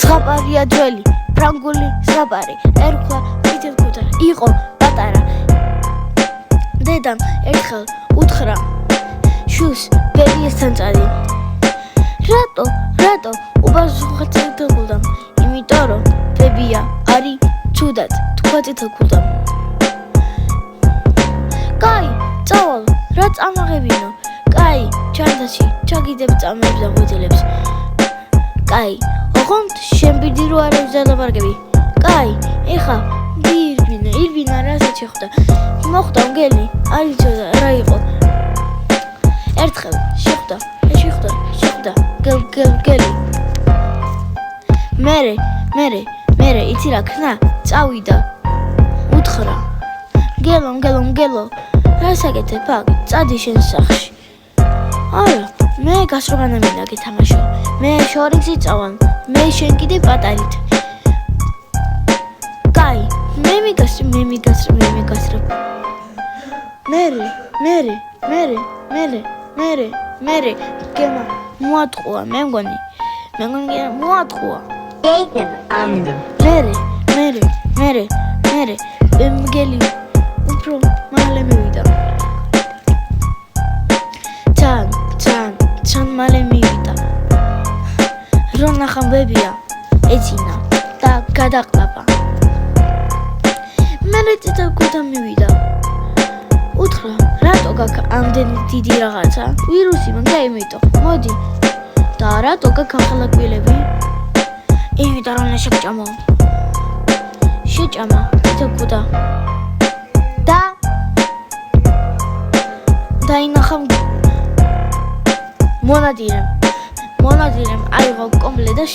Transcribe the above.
ზღაპარია ძველი ფრანგული ზღაპარი ერქვა თითქმუთ იყო პატარა დედამ ერთხელ უთხრა შვილს ბერიესთან წადი რატო უპასუხა იმიტომ რომ ბებია არის ცუდად თქვა თითქუდამ კაი წავალ რა წამაღებინო კაი ჩანდაში ჩაგიდებ წამებს და ღვიძლებს კაი ოღონდ შენ ბიდი რო არ ეზალაპარაკები კაი ეხა ირვინა რასაც შეხვდა მოხვდა მგელი არ იცოდა რა იყო ერთხელ შეხვდა გელი მერე იცი რა ქნა წავიდა უთხრა მგელო რას აკეთებ აქ წადი შენ სახლში არა მე გასროგანა მინდა გეთამაშო მე შორიქსი წავალ მე შენ კიდე პატარით კაი მე მიგასრებ მერე გემა მოატყუა მე მგონი მოატყუა მერე მგელი უფრო მალე მივიდა თან მალე მივიდა რო ნახა ბებია ეცინა და გადაყლაპა მერე თითქუთ მივიდა უთხრა რატო გაქვს ამდენი დიდი რაღაცა ვირუსი მაგა იმიტომ მოდი და რატო გაქვს ახალაკვილები იმიტომ რომ შეჭამა თითქუთ და ინახა მონადირემ აიღო კომპლე და